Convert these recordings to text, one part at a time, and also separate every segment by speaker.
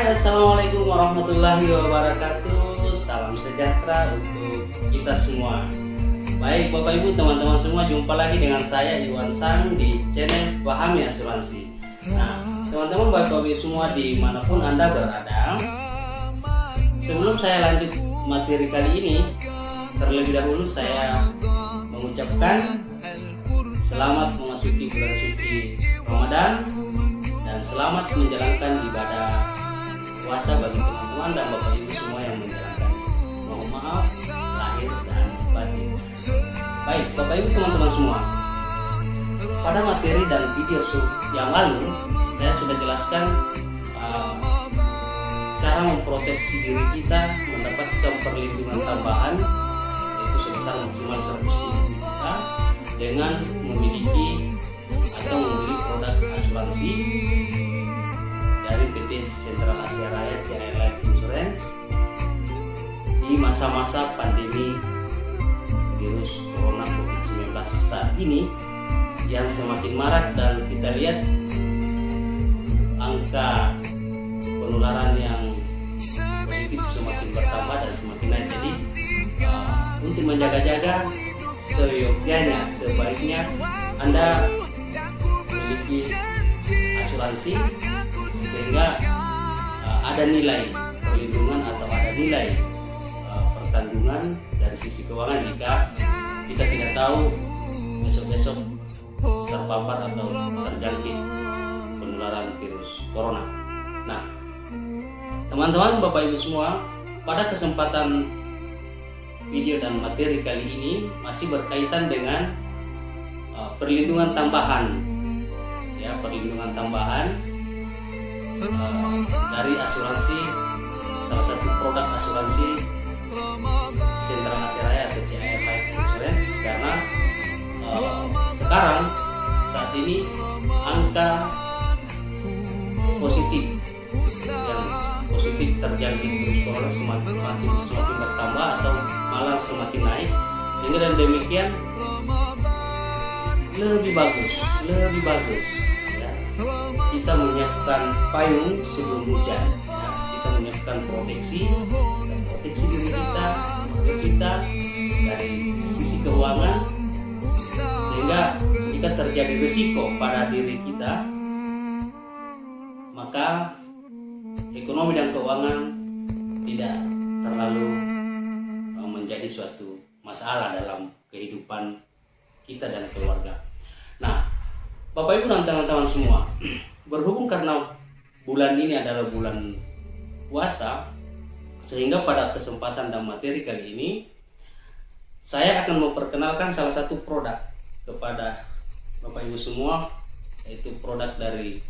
Speaker 1: Hai, assalamualaikum warahmatullahi wabarakatuh. Salam sejahtera untuk kita semua. Baik Bapak Ibu, teman-teman semua, jumpa lagi dengan saya Iwan Sang di channel Pahami Asuransi. Nah, teman-teman Bapak Ibu semua dimanapun Anda berada, sebelum saya lanjut materi kali ini, terlebih dahulu saya mengucapkan selamat memasuki bulan suci Ramadan dan selamat menjalankan ibadah puasa bagi teman-teman dan Bapak Ibu semua yang menjalankan. Mohon maaf lahir dan batin. Baik Bapak Ibu teman-teman semua, pada materi dan video yang lalu saya sudah jelaskan cara memproteksi diri kita mendapatkan perlindungan tambahan, yaitu sebesar maksimal 100.000 juta dengan memiliki atau membeli produk asuransi dari PT Sentral Asia Raya CI Life Insurance di masa-masa pandemi virus Corona COVID-19 saat ini yang semakin marak, dan kita lihat angka penularan yang positif semakin bertambah dan semakin naik. Jadi untuk menjaga-jaga, seyogyanya, sebaiknya Anda memiliki asuransi sehingga ada nilai perlindungan atau ada nilai pertanggungan dari sisi keuangan jika kita tidak tahu besok-besok terpapar atau terjangkit penularan virus corona. Nah, teman-teman Bapak Ibu semua, pada kesempatan video dan materi kali ini masih berkaitan dengan perlindungan tambahan, ya, perlindungan tambahan dari asuransi, salah satu produk asuransi Sentral Asia Raya atau CI Life Insurance, karena sekarang saat ini angka positif yang positif terjangkit virus corona semakin bertambah atau malah semakin naik, sehingga dan demikian lebih bagus ya, kita menyiapkan payung sebelum hujan, ya, kita menyiapkan proteksi diri kita dari sisi keuangan, sehingga jika terjadi risiko pada diri kita, maka ekonomi dan keuangan tidak terlalu menjadi suatu masalah dalam kehidupan kita dan keluarga. Nah, Bapak Ibu dan teman-teman semua, berhubung karena bulan ini adalah bulan puasa, sehingga pada kesempatan dan materi kali ini saya akan memperkenalkan salah satu produk kepada Bapak Ibu semua, yaitu produk dari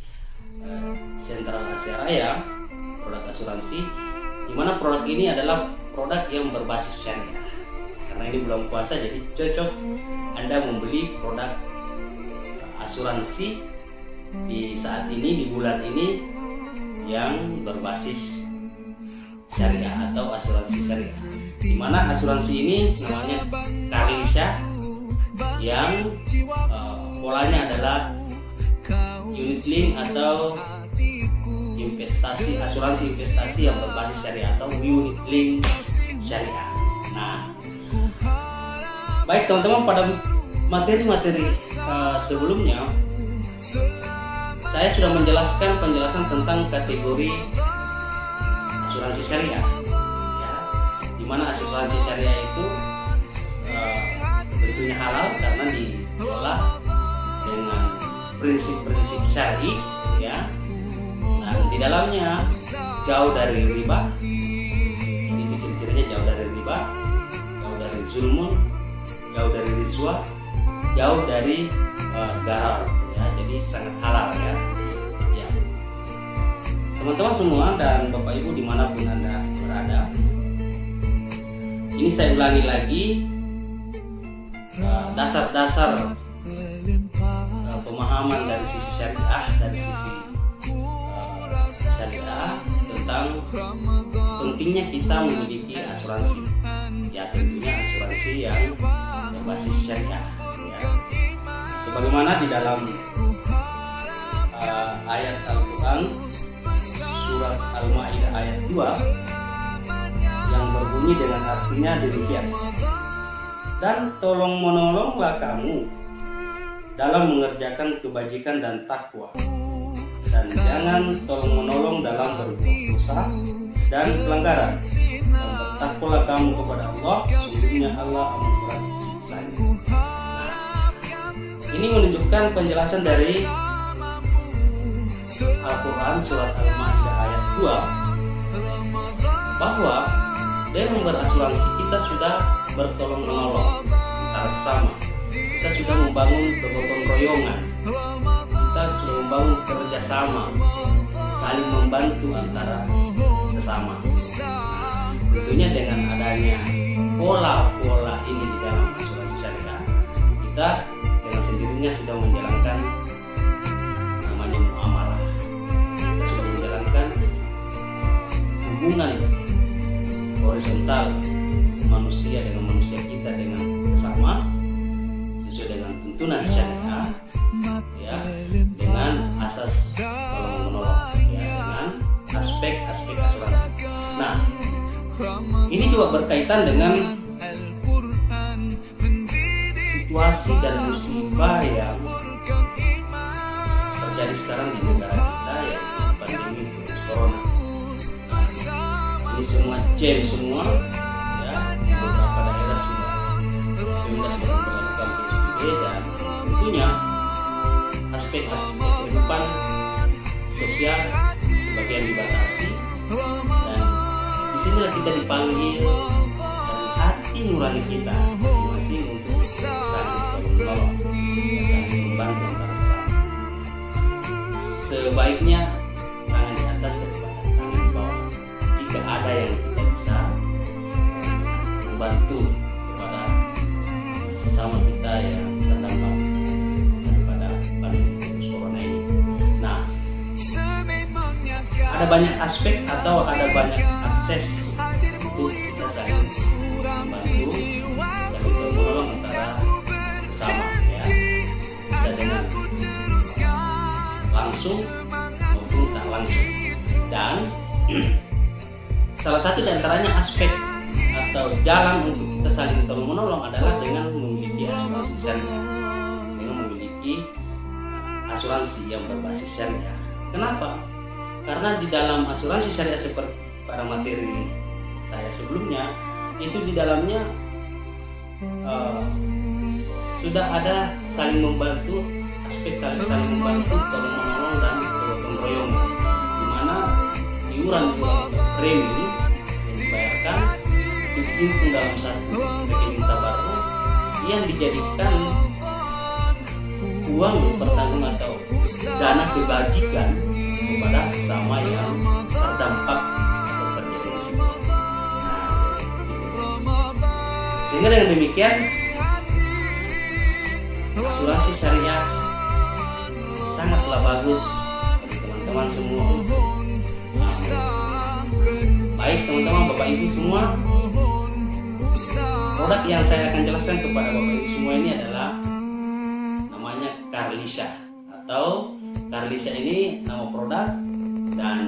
Speaker 1: Sentral Asia Raya, produk asuransi, di mana produk ini adalah produk yang berbasis syariah. Karena ini bulan puasa, jadi cocok Anda membeli produk asuransi di saat ini, di bulan ini, yang berbasis syariah atau asuransi syariah. Di mana asuransi ini namanya Karlisha, yang polanya adalah unit link atau investasi, asuransi investasi yang berbasis syariah atau unit link syariah. Nah, baik teman-teman, pada materi-materi sebelumnya saya sudah menjelaskan penjelasan tentang kategori asuransi syariah, ya, dimana asuransi syariah itu tentunya halal karena dikelola dengan prinsip-prinsip syar'i, ya. Nah, di dalamnya jauh dari riba, ini ciri-cirinya jauh dari riba, jauh dari zulmun, jauh dari riswah, jauh dari gharar, ya. Jadi sangat halal, ya. Ya. Teman-teman semua dan Bapak Ibu dimanapun Anda berada, ini saya ulangi lagi dasar-dasar pemahaman dari sisi syariah, dari sisi syariah tentang pentingnya kita memiliki asuransi, ya, tentunya asuransi yang berbasis syariah, ya. Sebagaimana di dalam ayat Al-Quran surat surat Al-Maidah ayat 2 yang berbunyi dengan artinya demikian. Dan tolong menolonglah kamu dalam mengerjakan kebajikan dan takwa, dan jangan tolong menolong dalam berbuat dosa dan pelanggaran, dan bertakwalah kamu kepada Allah, sesungguhnya Allah amat berat siksanya. Ini menunjukkan penjelasan dari Al-Quran surat Al-Maidah ayat 2 bahwa dengan berasuransi kita sudah bertolong menolong antara sesama, kita sudah membangun kegotong royongan, kita sudah membangun kerjasama, saling membantu antara sesama. Tentunya dengan adanya pola-pola ini di dalam asuransi syariah, kita dengan sendirinya sudah menjalankan namanya muamalah. Kita sudah menjalankan hubungan horizontal manusia dengan manusia, kita dengan sesama sesuai dengan tuntunan syariah, ya, dengan asas tolong menolong, ya, dengan aspek-aspek asuransi. Nah, ini juga berkaitan dengan situasi dan musibah yang terjadi sekarang di negara kita, yaitu pandemi virus corona. Ini semua jam semua, ya, beberapa daerah sudah melakukan PSBB, dan tentunya aspek-aspek kehidupan sosial sebagian dibatasi, dan disinilah kita dipanggil dari hati nurani kita masing-masing untuk saling menolong, saling membantu antara sesama. Sebaiknya tangan di atas daripada tangan di bawah. Jika ada yang kita bisa membantu kepada sesama kita yang terdampak daripada pandemi virus corona ini. Nah, ada banyak aspek atau ada banyak akses untuk kita saling membantu dan menolong antara sesama, ya, bisa dengan langsung maupun tak langsung. Dan salah satu di antaranya aspek atau jalan untuk kita saling tolong menolong adalah dengan memiliki asuransi syariah, dengan memiliki asuransi yang berbasis syariah. Kenapa? Karena di dalam asuransi syariah seperti pada materi saya sebelumnya, itu di dalamnya sudah ada saling membantu, aspek saling membantu, tolong menolong dan gotong royong, di mana iuran premi yang dibayarkan dihimpun dalam satu rekening tabarruk yang dijadikan uang bertanggung atau dana kebajikan kepada sesama yang terdampak atau terjadi risiko. Sehingga dengan demikian asuransi syariah sangatlah bagus bagi teman-teman semua untuk baik teman-teman Bapak Ibu semua. Produk yang saya akan jelaskan kepada Bapak Ibu semua ini adalah namanya Carlisha, atau Carlisha ini nama produk dan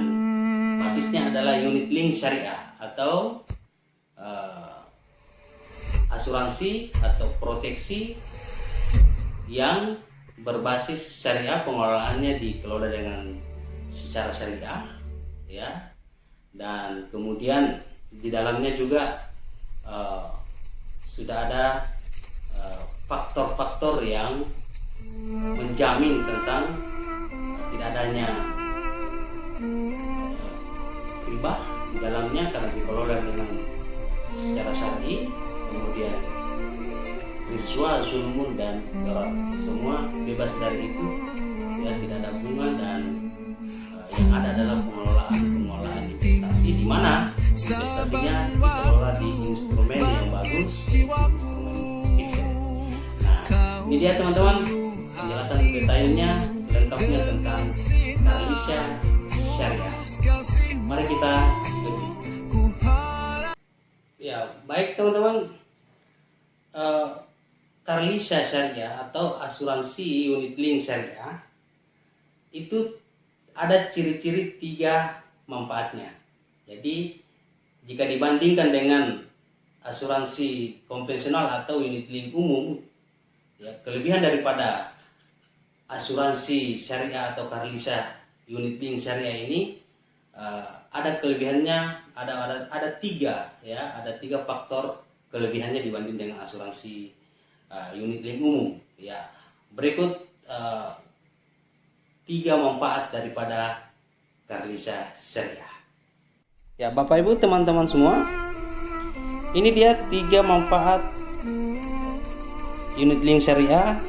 Speaker 1: basisnya adalah unit link syariah atau asuransi atau proteksi yang berbasis syariah, pengelolaannya dikelola dengan secara syariah, ya, dan kemudian di dalamnya juga sudah ada faktor-faktor yang menjamin tentang tidak adanya riba di dalamnya karena dikelola dengan secara syar'i. Kemudian riswa, zulmun dan gharar, semua bebas dari itu, ya, tidak ada bunga, dan yang ada adalah pengelolaan investasi, di mana investasinya dikelola di instrumen yang bagus, instrumen fixed. Nah, ini dia teman-teman penjelasan detailnya lengkapnya tentang Carlisha syariah. Mari kita ikuti. Ya, baik teman-teman. Carlisha syariah atau asuransi unit link syariah itu ada ciri-ciri 3 manfaatnya. Jadi jika dibandingkan dengan asuransi konvensional atau unit link umum, ya, kelebihan daripada asuransi syariah atau Carlisa unit link syariah ini ada kelebihannya, ada tiga, ya, ada tiga faktor kelebihannya dibanding dengan asuransi unit link umum. Ya, berikut tiga manfaat daripada Carlisa syariah. Ya, Bapak Ibu teman-teman semua, ini dia tiga manfaat unit link syariah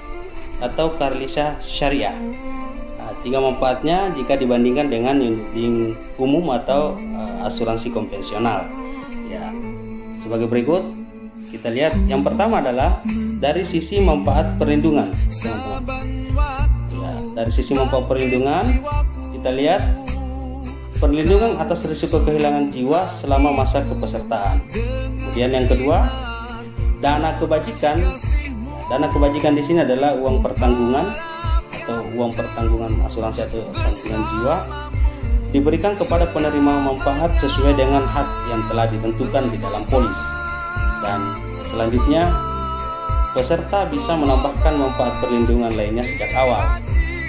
Speaker 1: atau Carlisa syariah. Nah, tiga manfaatnya jika dibandingkan dengan unit link umum atau asuransi konvensional. Ya, sebagai berikut kita lihat. Yang pertama adalah dari sisi manfaat perlindungan. Ya, dari sisi manfaat perlindungan kita lihat perlindungan atas risiko kehilangan jiwa selama masa kepesertaan. Kemudian yang kedua, dana kebajikan. Dana kebajikan di sini adalah uang pertanggungan atau uang pertanggungan asuransi atau tanggungan jiwa diberikan kepada penerima manfaat sesuai dengan hak yang telah ditentukan di dalam polis. Dan selanjutnya, peserta bisa menambahkan manfaat perlindungan lainnya sejak awal,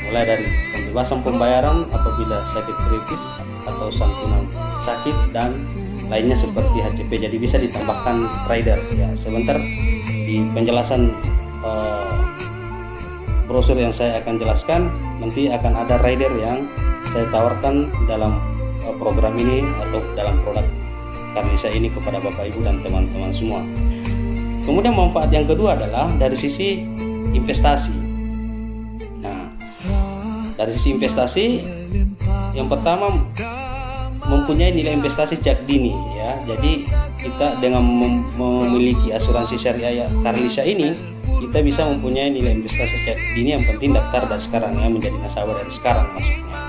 Speaker 1: mulai dari pembebasan pembayaran apabila sakit kritis atau santunan sakit dan lainnya seperti HCP. Jadi bisa ditambahkan rider. Ya, sebentar di penjelasan brosur yang saya akan jelaskan, nanti akan ada rider yang saya tawarkan dalam program ini atau dalam produk Carlisa ini kepada Bapak Ibu dan teman-teman semua. Kemudian manfaat yang kedua adalah dari sisi investasi. Nah, dari sisi investasi, yang pertama mempunyai nilai investasi sejak dini, ya. Jadi kita dengan memiliki asuransi syariah Carlisa ini, kita bisa mempunyai nilai investasi sejak dini. Yang penting daftar dari sekarang, ya, menjadi nasabah dari sekarang maksudnya.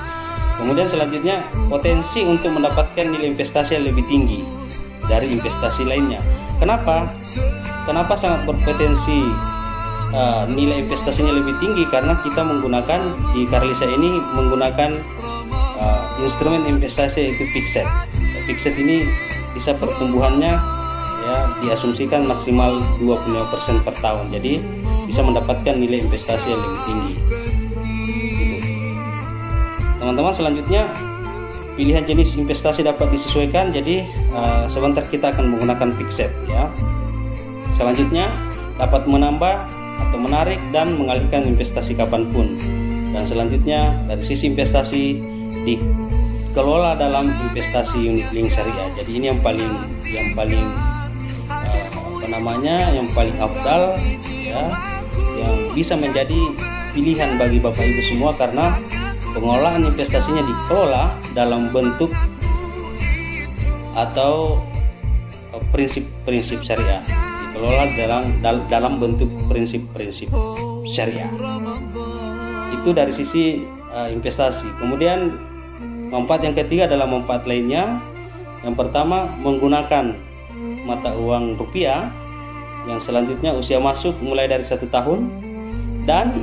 Speaker 1: Kemudian selanjutnya, potensi untuk mendapatkan nilai investasi yang lebih tinggi dari investasi lainnya. Kenapa sangat berpotensi nilai investasinya lebih tinggi? Karena kita menggunakan di Carlisa ini menggunakan instrumen investasi yaitu fixed. Fixed ini bisa pertumbuhannya, ya, diasumsikan maksimal 25% per tahun. Jadi bisa mendapatkan nilai investasi yang lebih tinggi. Gitu. Teman-teman, selanjutnya pilihan jenis investasi dapat disesuaikan. Jadi sebentar kita akan menggunakan fixed, ya. Selanjutnya dapat menambah atau menarik dan mengalihkan investasi kapanpun. Dan selanjutnya dari sisi investasi dikelola dalam investasi unit link syariah. Jadi ini yang paling yang paling afdal, ya, yang bisa menjadi pilihan bagi Bapak Ibu semua, karena pengelolaan investasinya dikelola dalam bentuk atau prinsip-prinsip syariah, dikelola dalam bentuk prinsip-prinsip syariah. Itu dari sisi investasi. Kemudian manfaat yang ketiga adalah manfaat lainnya. Yang pertama, menggunakan mata uang rupiah. Yang selanjutnya usia masuk mulai dari 1 tahun dan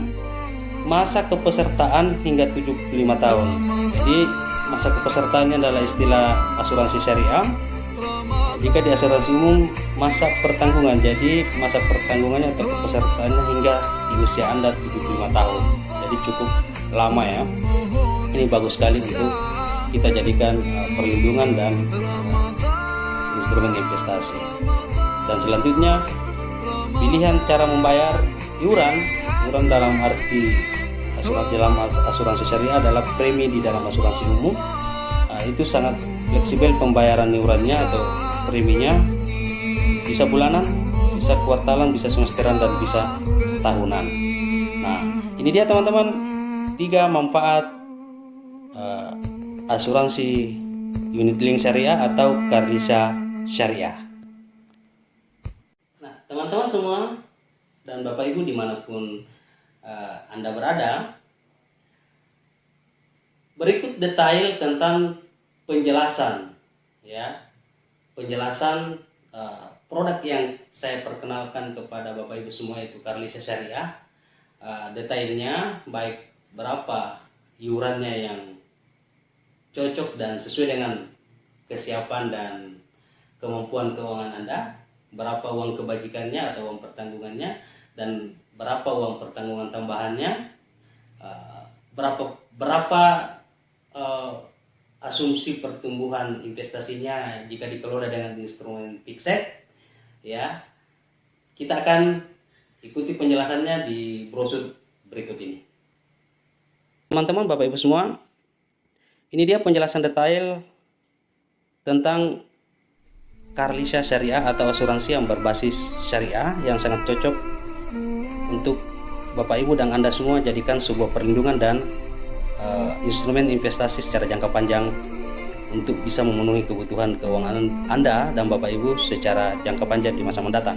Speaker 1: masa kepesertaan hingga 75 tahun. Jadi masa kepesertaannya adalah istilah asuransi syariah. Jika di asuransi umum masa pertanggungan, jadi masa pertanggungannya atau kepesertaannya hingga di usia Anda 75 tahun. Jadi cukup lama, ya. Ini bagus sekali untuk kita jadikan perlindungan dan instrumen investasi. Dan selanjutnya, pilihan cara membayar iuran dalam arti asuransi syariah adalah premi di dalam asuransi umum. Itu sangat fleksibel pembayaran iurannya atau preminya, bisa bulanan, bisa kuartalan, bisa semesteran, dan bisa tahunan. Nah, ini dia teman-teman 3 manfaat asuransi unit link syariah atau Carlisa syariah. Nah, teman-teman semua dan Bapak Ibu dimanapun Anda berada, berikut detail tentang penjelasan, ya, penjelasan produk yang saya perkenalkan kepada Bapak Ibu semua, yaitu Carlisa syariah. Detailnya, baik berapa iurannya yang cocok dan sesuai dengan kesiapan dan kemampuan keuangan Anda, berapa uang kebajikannya atau uang pertanggungannya, dan berapa uang pertanggungan tambahannya, berapa asumsi pertumbuhan investasinya jika dikelola dengan instrumen fixed, ya. Kita akan ikuti penjelasannya di brosur berikut ini. Teman-teman, Bapak Ibu semua, ini dia penjelasan detail tentang Carlisha Syariah atau asuransi yang berbasis syariah yang sangat cocok untuk Bapak Ibu dan Anda semua jadikan sebuah perlindungan dan instrumen investasi secara jangka panjang untuk bisa memenuhi kebutuhan keuangan Anda dan Bapak Ibu secara jangka panjang di masa mendatang.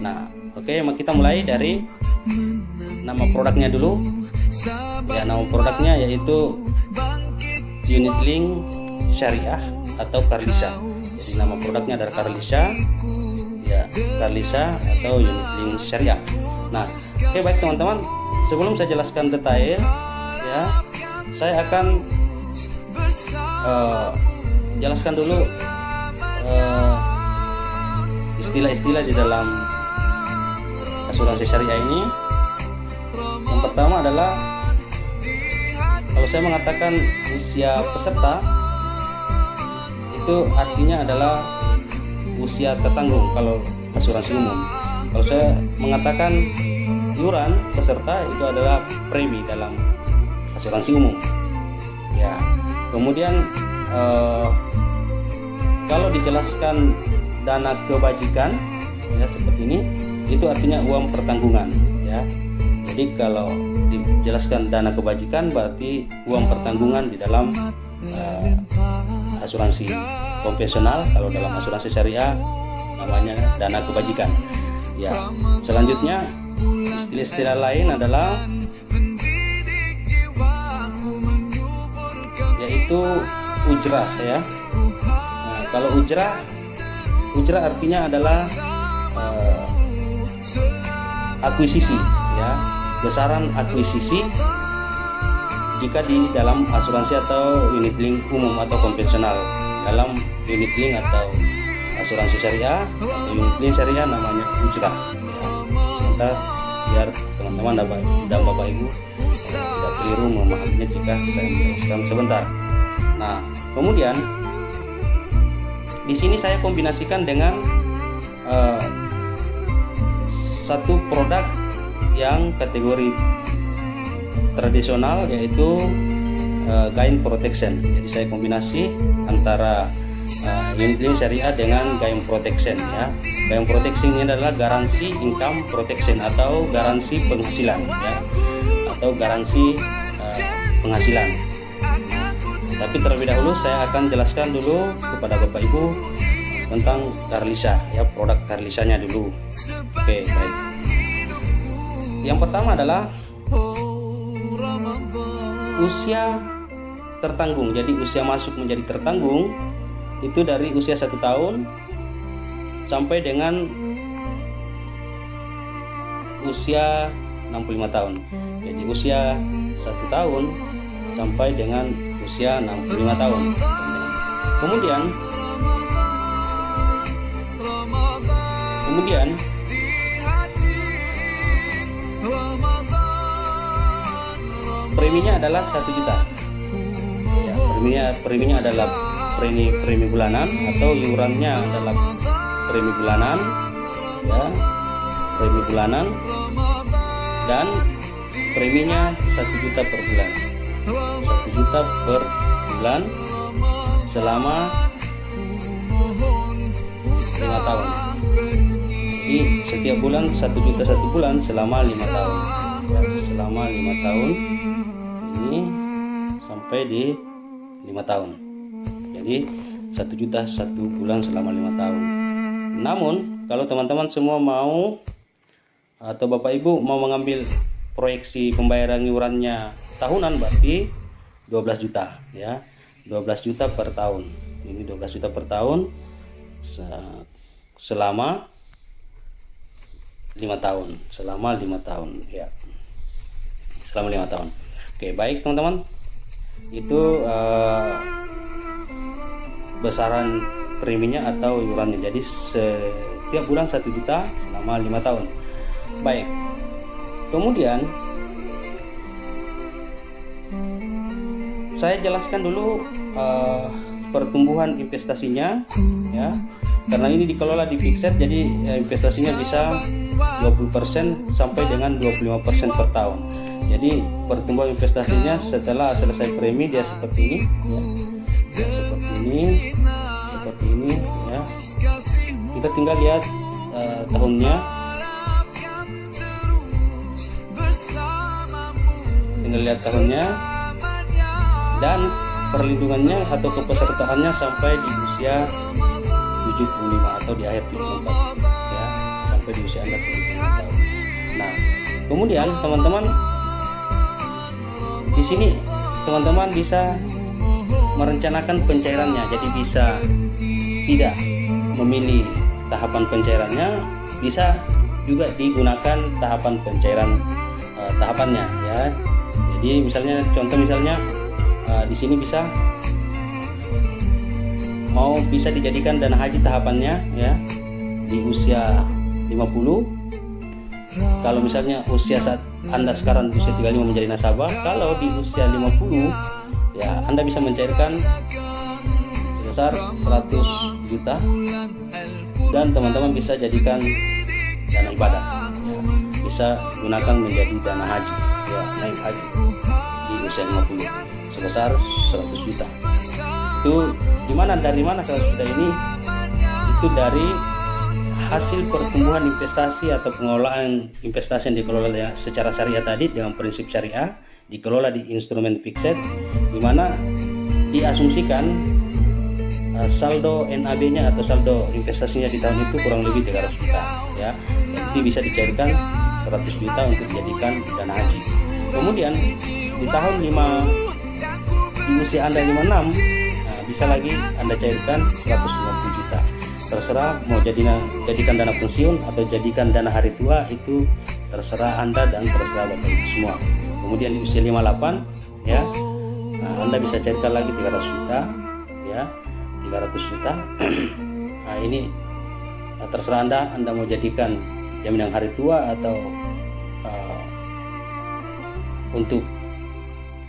Speaker 1: Nah, oke, kita mulai dari nama produknya dulu. Ya, nama produknya yaitu Unit Link Syariah atau Carlisha. Jadi nama produknya adalah Carlisha, ya, Carlisha atau Unit Link Syariah. Nah, oke, baik teman-teman, sebelum saya jelaskan detail, ya, saya akan jelaskan dulu istilah-istilah di dalam asuransi syariah ini. Yang pertama adalah, kalau saya mengatakan usia peserta, itu artinya adalah usia tertanggung kalau asuransi umum. Kalau saya mengatakan iuran peserta, itu adalah premi dalam asuransi umum. Ya, kemudian kalau dijelaskan dana kebajikan, ya, seperti ini, itu artinya uang pertanggungan, ya. Jadi kalau dijelaskan dana kebajikan berarti uang pertanggungan di dalam asuransi konvensional. Kalau dalam asuransi syariah namanya dana kebajikan. Ya, selanjutnya istilah lain adalah yaitu ujrah, ya. Nah, kalau ujrah artinya adalah akuisisi, ya, besaran akuisisi jika di dalam asuransi atau unit link umum atau konvensional. Dalam unit link atau asuransi syariah atau unit link syariah namanya ujrah, ya. Kita biar teman-teman dan Bapak Ibu tidak keliru memahaminya jika saya menjelaskan sebentar. Nah, kemudian di sini saya kombinasikan dengan satu produk yang kategori tradisional, yaitu gain protection. Jadi saya kombinasi antara unit link syariah dengan gain protection, ya. Gain protection ini adalah garansi income protection atau garansi penghasilan, ya, atau garansi penghasilan. Tapi terlebih dahulu saya akan jelaskan dulu kepada Bapak Ibu tentang Carlisha, ya, produk Carlisha-nya dulu. Oke, baik. Yang pertama adalah usia tertanggung. Jadi usia masuk menjadi tertanggung itu dari usia 1 tahun sampai dengan usia 65 tahun. Jadi usia 1 tahun sampai dengan usia 65 tahun. Kemudian preminya adalah 1 juta. Ya, preminya adalah premi bulanan atau iurannya adalah premi bulanan, ya, premi bulanan, dan preminya 1 juta per bulan. 1 juta per bulan selama 5 tahun. Jadi setiap bulan 1 juta 1 bulan selama 5 tahun, ya, selama 5 tahun ini sampai di 5 tahun. Jadi 1 juta 1 bulan selama 5 tahun. Namun kalau teman-teman semua mau atau Bapak Ibu mau mengambil proyeksi pembayaran iurannya tahunan, berarti 12 juta, ya. 12 juta per tahun. Ini 12 juta per tahun selama 5 tahun. Selama 5 tahun, ya. Selama 5 tahun. Oke, baik teman-teman. itu besaran preminya atau iurannya. Jadi setiap bulan 1 juta selama 5 tahun. Baik, kemudian saya jelaskan dulu pertumbuhan investasinya ya, karena ini dikelola di fixed, jadi investasinya bisa 20% sampai dengan 25% per tahun. Jadi pertumbuhan investasinya setelah selesai premi dia seperti ini ya. Seperti ini ya. Kita tinggal lihat tahunnya. Dan perlindungannya atau kepesertaannya sampai di usia 75 atau di akhir 74 ya, sampai di usia Anda 75 tahun. Nah, kemudian teman-teman di sini teman-teman bisa merencanakan pencairannya. Jadi bisa tidak memilih tahapan pencairannya, bisa juga digunakan tahapan pencairan tahapannya ya. Jadi misalnya di sini bisa dijadikan dana haji tahapannya ya di usia 50. Kalau misalnya usia saat Anda sekarang di usia 35 menjadi nasabah, kalau di usia 50 ya Anda bisa mencairkan sebesar 100 juta dan teman-teman bisa jadikan dana ibadah ya. Bisa gunakan menjadi dana haji ya, naik haji di usia 50 sebesar 100 juta. Itu dari mana 100 juta ini? Itu dari hasil pertumbuhan investasi atau pengelolaan investasi yang dikelola secara syariah tadi dengan prinsip syariah, dikelola di instrumen fixed, di mana diasumsikan saldo NAB-nya atau saldo investasinya di tahun itu kurang lebih 300 juta ya. Jadi bisa dicairkan 100 juta untuk dijadikan dana haji. Kemudian di tahun di usia Anda 56, bisa lagi Anda cairkan 150 juta. Terserah mau jadikan dana pensiun atau jadikan dana hari tua, itu terserah Anda dan terserah Bapak Ibu semua. Kemudian di usia 58 ya, Anda bisa cairkan lagi 300 juta ya, 300 juta. Nah, ini terserah Anda mau jadikan jaminan hari tua atau untuk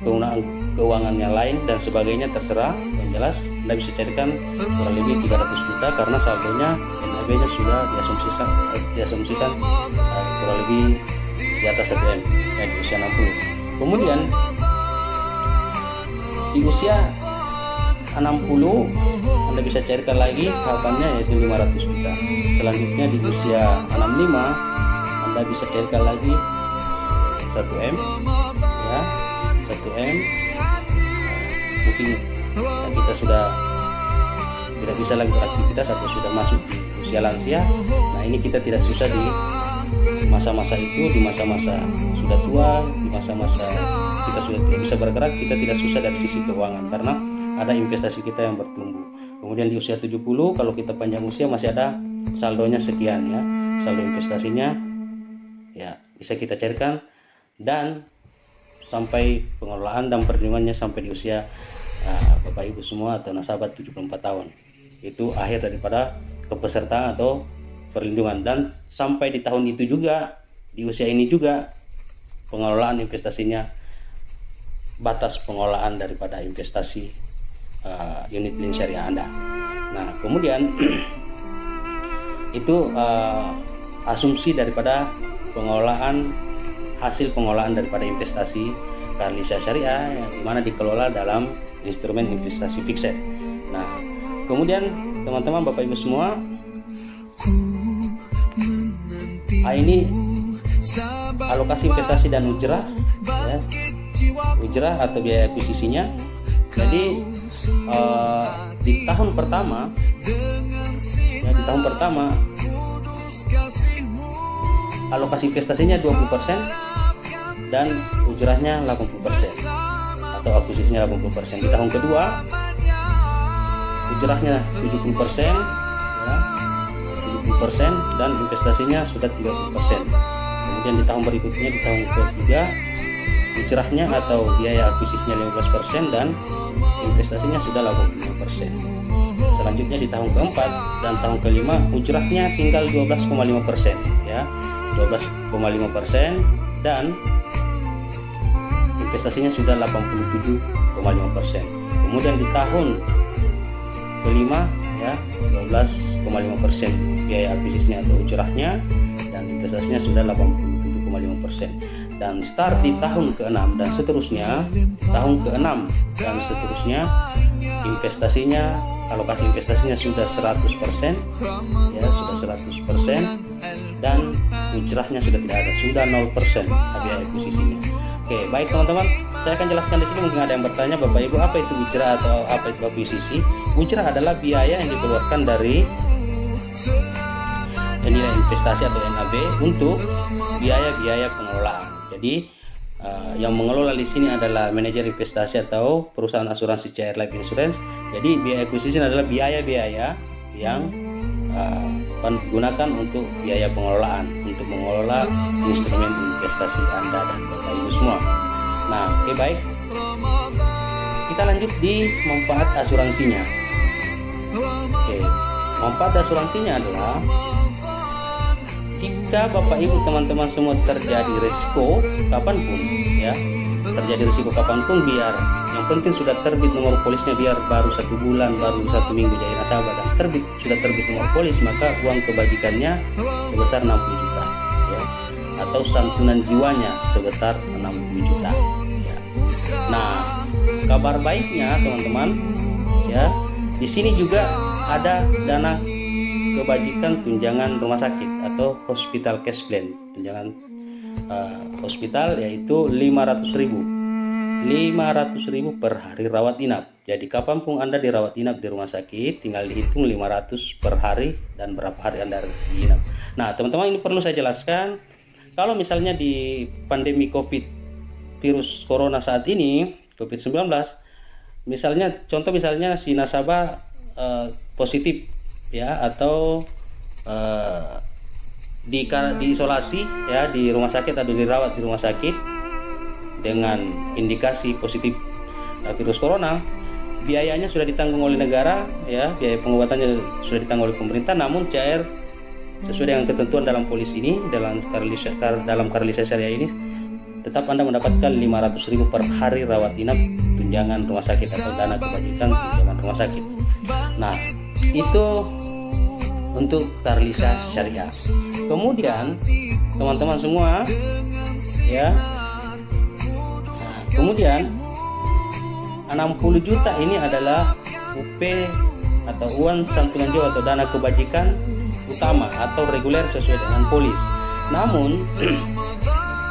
Speaker 1: penggunaan keuangan yang lain dan sebagainya, terserah. Yang jelas Anda bisa carikan kurang lebih 300 juta karena saldonya NAB-nya sudah diasumsikan kurang lebih di atas 1 M ya, di usia 60. Kemudian di usia 60 Anda bisa cairkan lagi tahapannya yaitu 500 juta. Selanjutnya di usia 65 Anda bisa cairkan lagi 1 M ya, 1 M. Mungkin kita sudah tidak bisa lagi beraktivitas atau sudah masuk di usia lansia. Nah, ini kita tidak susah di masa-masa itu, di masa-masa sudah tua, di masa-masa kita sudah tidak bisa bergerak, kita tidak susah dari sisi keuangan karena ada investasi kita yang bertumbuh. Kemudian di usia 70 kalau kita panjang usia masih ada saldonya sekian ya, saldo investasinya ya bisa kita cairkan, dan sampai pengelolaan dan perlindungannya sampai di usia Bapak Ibu semua atau nasabah 74 tahun. Itu akhir daripada kepesertaan atau perlindungan, dan sampai di tahun itu juga, di usia ini juga pengelolaan investasinya, batas pengelolaan daripada investasi unit link syariah Anda. Nah, kemudian itu asumsi daripada hasil pengelolaan daripada investasi Karlisya Syariah yang dimana dikelola dalam instrumen investasi fixed. Nah, kemudian teman-teman Bapak Ibu semua, ini alokasi investasi dan ujrah ya, ujrah atau biaya akuisisinya. Jadi di tahun pertama alokasi investasinya 20% dan ujrahnya 80% atau akuisisinya 80%. Di tahun kedua ujrahnya 70% ya, 70% dan investasinya sudah 30%. Kemudian di tahun berikutnya, di tahun ketiga
Speaker 2: ucerahnya atau biaya akuisisinya 15% dan investasinya sudah 85%. Selanjutnya di tahun keempat dan tahun kelima ucerahnya tinggal 12,5% ya, 12,5% dan investasinya sudah 87,5%. Kemudian di tahun kelima ya 12,5% biaya akuisisinya atau ucerahnya dan investasinya sudah 87,5%. Dan start di tahun ke-6 dan seterusnya, tahun ke-6 dan seterusnya investasinya, alokasi investasinya sudah 100% ya, sudah 100% dan ucerahnya sudah tidak ada, sudah 0% biaya akuisisinya. Oke, baik teman-teman, saya akan jelaskan di sini. Mungkin ada yang bertanya, Bapak Ibu, apa itu ucerah atau apa itu akuisisi? Ucerah adalah biaya yang dikeluarkan dari nilai investasi atau NAB untuk biaya-biaya pengelolaan. Jadi yang mengelola di sini adalah manajer investasi atau perusahaan asuransi CR Life Insurance. Jadi biaya akuisisi adalah biaya-biaya yang digunakan untuk biaya pengelolaan, untuk mengelola instrumen investasi Anda dan Bapak Ibu semua. Nah, oke, baik. Kita lanjut di manfaat asuransinya. Oke, manfaat asuransinya adalah jika Bapak Ibu teman-teman semua terjadi risiko kapanpun ya, terjadi risiko kapanpun, biar yang penting sudah terbit nomor polisnya, biar baru 1 bulan, baru 1 minggu jadi nasabah dan sudah terbit nomor polis, maka uang kebajikannya sebesar 60 juta ya, atau santunan jiwanya sebesar 60 juta ya. Nah, kabar baiknya teman-teman ya, di sini juga ada dana kebajikan tunjangan rumah sakit atau hospital cash plan, tunjangan hospital, yaitu 500.000 per hari rawat inap. Jadi kapanpun Anda dirawat inap di rumah sakit, tinggal dihitung 500 per hari dan berapa hari Anda diinap. Nah teman-teman, ini perlu saya jelaskan, kalau misalnya di pandemi virus corona saat ini, COVID-19, misalnya contoh misalnya si nasabah positif ya, atau diisolasi ya di rumah sakit atau dirawat di rumah sakit dengan indikasi positif virus corona, biayanya sudah ditanggung oleh negara ya, biaya pengobatannya sudah ditanggung oleh pemerintah, namun CR sesuai dengan ketentuan dalam polis ini, dalam Karlisasi Syariah ini, tetap Anda mendapatkan 500.000 per hari rawat inap tunjangan rumah sakit atau dana kebajikan tunjangan rumah sakit. Nah, itu untuk Karlisasi Syariah. Kemudian teman-teman semua ya, kemudian 60 juta ini adalah UP atau uang santunan jiwa atau dana kebajikan utama atau reguler sesuai dengan polis. Namun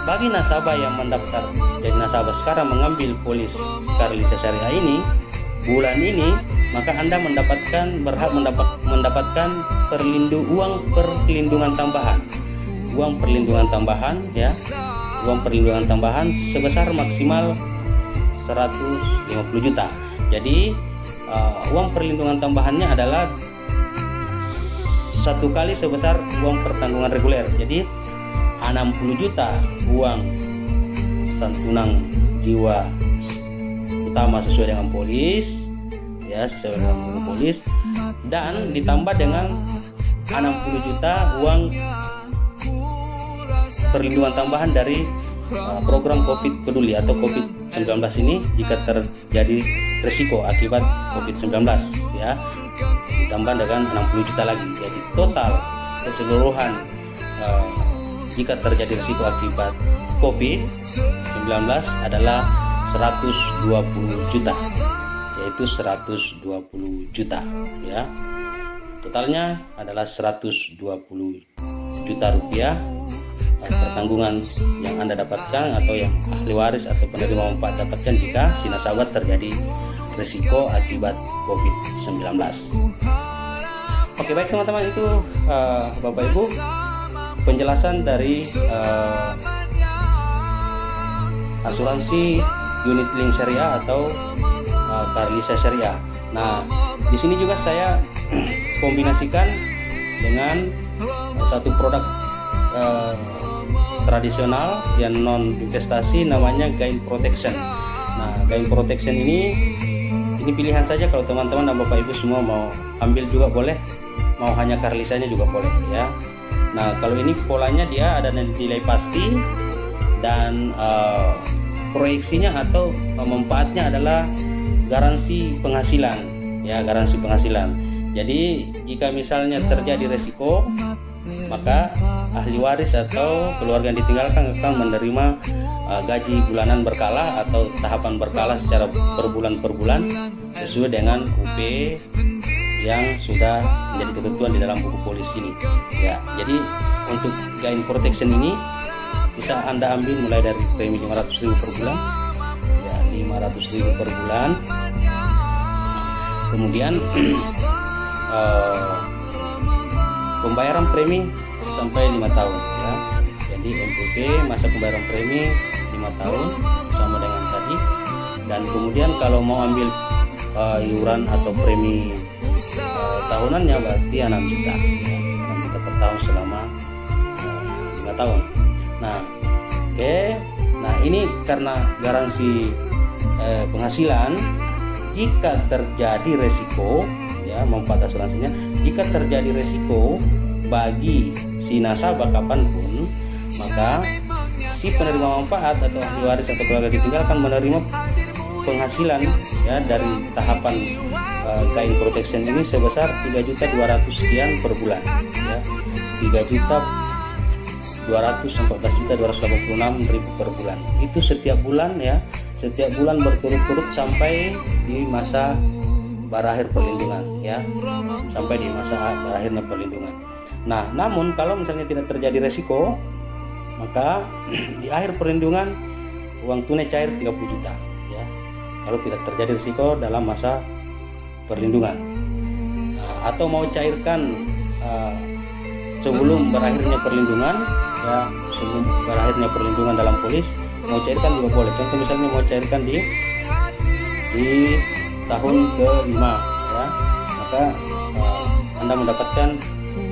Speaker 2: bagi nasabah yang mendaftar jadi nasabah sekarang mengambil polis Karlisasi Syariah ini bulan ini, maka Anda berhak mendapatkan uang perlindungan tambahan. Uang perlindungan tambahan ya. Uang perlindungan tambahan sebesar maksimal 150 juta. Jadi uang perlindungan tambahannya adalah satu kali sebesar uang pertanggungan reguler. Jadi 60 juta uang santunan jiwa utama sesuai dengan polis ya, sesuai dengan polis, dan ditambah dengan 60 juta uang perlindungan tambahan dari program COVID peduli atau COVID-19 ini jika terjadi risiko akibat COVID-19 ya, ditambah dengan 60 juta lagi. Jadi total keseluruhan jika terjadi risiko akibat COVID-19 adalah 120 juta, yaitu 120 juta ya. Totalnya adalah 120 juta rupiah pertanggungan yang Anda dapatkan atau yang ahli waris atau penerima manfaat dapatkan jika si nasabah terjadi risiko akibat COVID-19. Oke, baik teman-teman, itu Bapak Ibu penjelasan dari asuransi unit link syariah atau Karlisasi Syariah. Nah, di sini juga saya kombinasikan dengan satu produk tradisional yang non investasi namanya gain protection. Nah, gain protection ini pilihan saja, kalau teman-teman dan Bapak Ibu semua mau ambil juga boleh, mau hanya karlisanya juga boleh ya. Nah, kalau ini polanya dia ada nilai pasti dan proyeksinya atau manfaatnya adalah garansi penghasilan ya, garansi penghasilan. Jadi jika misalnya terjadi resiko, maka ahli waris atau keluarga yang ditinggalkan akan menerima gaji bulanan berkala atau tahapan berkala secara per bulan sesuai dengan UP yang sudah menjadi ketentuan di dalam buku polis ini ya. Jadi untuk gain protection ini bisa Anda ambil mulai dari premi 500.000 per bulan ya, 500.000 per bulan. Kemudian pembayaran premi sampai 5 tahun ya. Jadi MPP masa pembayaran premi 5 tahun sama dengan tadi. Dan kemudian kalau mau ambil iuran atau premi tahunannya berarti 6 juta ya, 6 juta per tahun selama 5 tahun. Nah, nah ini karena garansi penghasilan, jika terjadi resiko ya, manfaat asuransinya, jika terjadi resiko bagi si nasabah kapanpun, maka si penerima manfaat atau ahli waris atau keluarga ditinggalkan menerima penghasilan ya dari tahapan gain protection ini sebesar 3.200.000 sekian per bulan ya, 3.214.286.000 per bulan. Itu setiap bulan ya, setiap bulan berturut-turut sampai di masa berakhir perlindungan ya, sampai di masa berakhirnya perlindungan. Nah, namun kalau misalnya tidak terjadi resiko, maka di akhir perlindungan uang tunai cair 30 juta ya, kalau tidak terjadi risiko dalam masa perlindungan. Nah, atau mau cairkan sebelum berakhirnya perlindungan ya, sebelum berakhirnya perlindungan dalam polis, mau cairkan juga boleh. Contoh misalnya mau cairkan di tahun ke-5 ya, maka Anda mendapatkan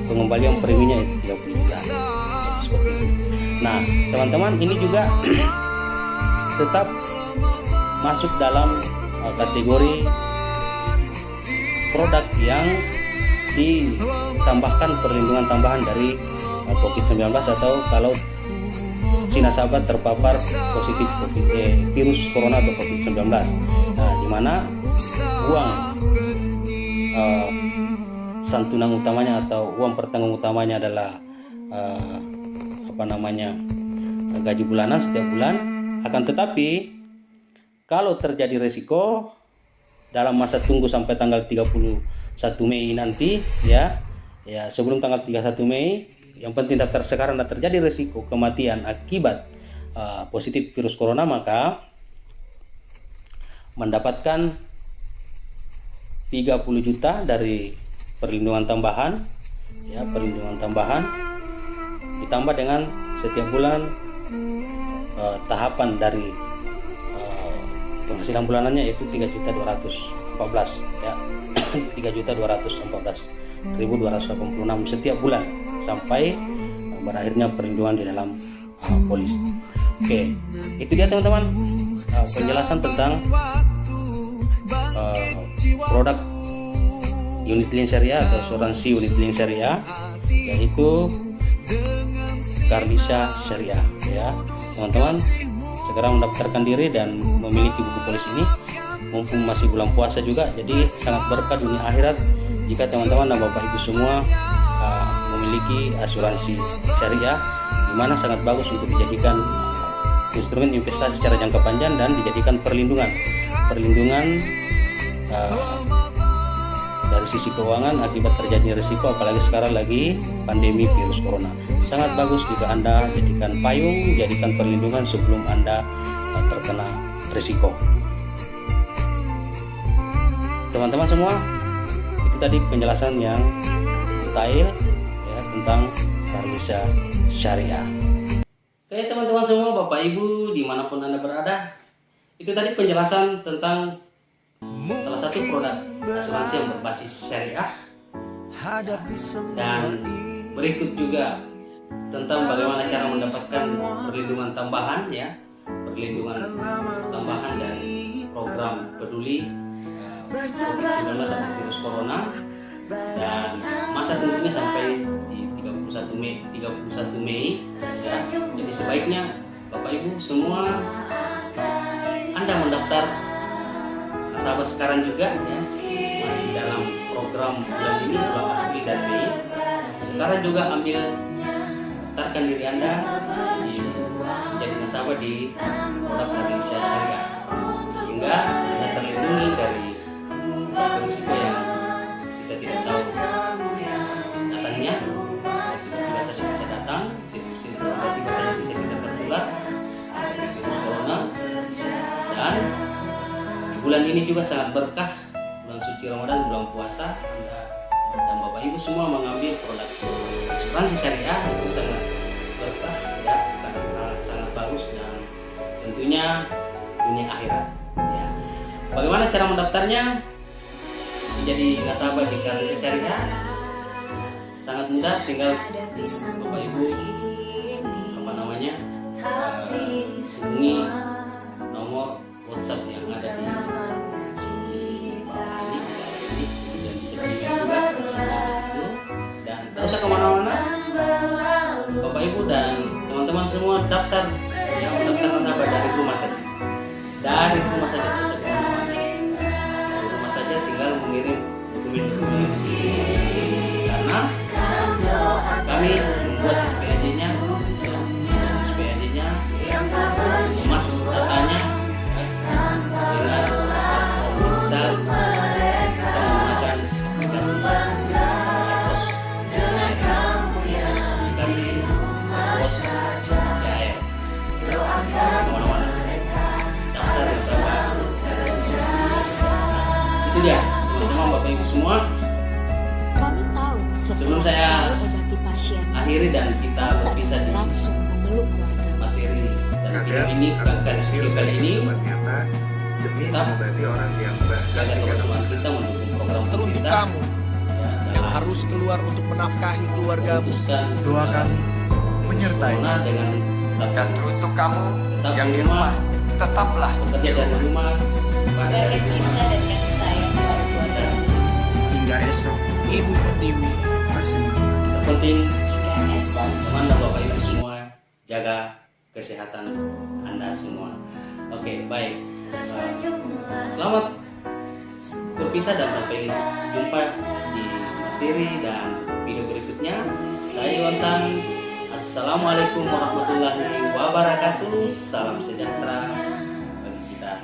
Speaker 2: pengembalian preminya itu 30 juta. Nah, teman-teman, ini juga tetap masuk dalam kategori produk yang ditambahkan perlindungan tambahan dari COVID-19 atau kalau si nasabah terpapar positif virus corona atau COVID-19. Nah, di mana uang santunan utamanya atau uang pertanggung utamanya adalah gaji bulanan setiap bulan. Akan tetapi kalau terjadi resiko dalam masa tunggu sampai tanggal 31 Mei nanti ya, sebelum tanggal 31 Mei, yang penting daftar sekarang dan terjadi resiko kematian akibat positif virus corona, maka mendapatkan 30 juta dari perlindungan tambahan ya, perlindungan tambahan ditambah dengan setiap bulan tahapan dari penghasilan bulanannya yaitu 3.214 ya, 3.214.286 setiap bulan sampai berakhirnya perlindungan di dalam polis. Oke, itu dia teman-teman penjelasan tentang produk unit link syariah atau asuransi unit link syariah, yaitu Karlisha Syariah ya. Teman-teman segera mendaftarkan diri dan memiliki buku polis ini mumpung masih bulan puasa juga, jadi sangat berkah dunia akhirat jika teman-teman dan Bapak Ibu semua memiliki asuransi syariah, di mana sangat bagus untuk dijadikan instrumen investasi secara jangka panjang dan dijadikan perlindungan dari sisi keuangan akibat terjadinya risiko, apalagi sekarang lagi pandemi virus corona. Sangat bagus jika Anda jadikan payung, jadikan perlindungan sebelum Anda terkena risiko. Teman-teman semua, itu tadi penjelasan yang detail ya, tentang Karlisha Syariah. Oke teman-teman semua, Bapak Ibu dimanapun Anda berada, itu tadi penjelasan tentang salah satu produk asuransi yang berbasis syariah. Dan berikut juga
Speaker 1: tentang bagaimana cara mendapatkan perlindungan tambahan ya, perlindungan tambahan dari program peduli COVID-19 atau virus corona, dan masa tunggunya sampai di 31 Mei ya. Jadi sebaiknya Bapak Ibu semua Anda mendaftar nasabah sekarang juga ya, masih dalam program bulan ini, bulan April dan Mei. Sekarang juga ambil daftarkan diri Anda menjadi nasabah di produk Indonesia Syariah, sehingga Anda terlindungi dari risiko yang kita tidak tahu datangnya. Tiba saja bisa datang, tiba saja bisa kita tertular virus corona. Dan di bulan ini juga sangat berkah, bulan suci Ramadan, bulan puasa. Anda dan Bapak Ibu semua mengambil produk asuransi syariah itu sangat berkah ya, sangat bagus, dan tentunya dunia akhirat ya. Bagaimana cara mendaftarnya menjadi nasabah di Indonesia Syariah? Sangat mudah, tinggal Bapak Ibu hubungi nomor WhatsApp yang ada di bawah ini, dan bisa dilihat juga itu. Dan tak usah kemana-mana, Bapak Ibu dan teman-teman semua daftar yang mendaftar nasabah dari rumah saja, tak usah kemana-mana. Dari rumah saja tinggal mengirim dokumen-dokumen, karena kami membuat SPAD-nya emas datanya dengan dan menggunakan aplikasi pos CAR. Kemana-mana daftar bersama. Itu dia teman-teman, Bapak Ibu semua.
Speaker 3: Kami tahu
Speaker 1: Sebelum saya
Speaker 3: obati pasien,
Speaker 1: akhiri dan kita berpisah di
Speaker 3: langsung memeluk warga.
Speaker 1: materi dan video ini, bahkan video kali ini
Speaker 4: demi
Speaker 1: tetap
Speaker 4: mengobati orang yang
Speaker 1: agar teman-teman kita mendukung program
Speaker 5: Teruntuk
Speaker 1: kita
Speaker 5: kamu
Speaker 1: ya,
Speaker 5: yang harus keluar untuk menafkahi keluargamu.
Speaker 1: memutuskan
Speaker 4: doakan menyertai
Speaker 1: corona dengan
Speaker 6: Dan teruntuk kamu
Speaker 1: tetap
Speaker 6: yang
Speaker 1: di
Speaker 6: di
Speaker 1: rumah,
Speaker 6: rumah, tetaplah
Speaker 1: bekerja dari rumah, ibadah dari rumah,
Speaker 4: hingga esok
Speaker 5: Ibu Pertiwi.
Speaker 4: masih
Speaker 1: penting teman dan Bapak Ibu semua jaga kesehatan Anda semua. Oke, baik. Selamat berpisah dan sampai jumpa di materi dan video berikutnya. Saya Iwan San. Assalamualaikum warahmatullahi wabarakatuh. Salam sejahtera bagi kita.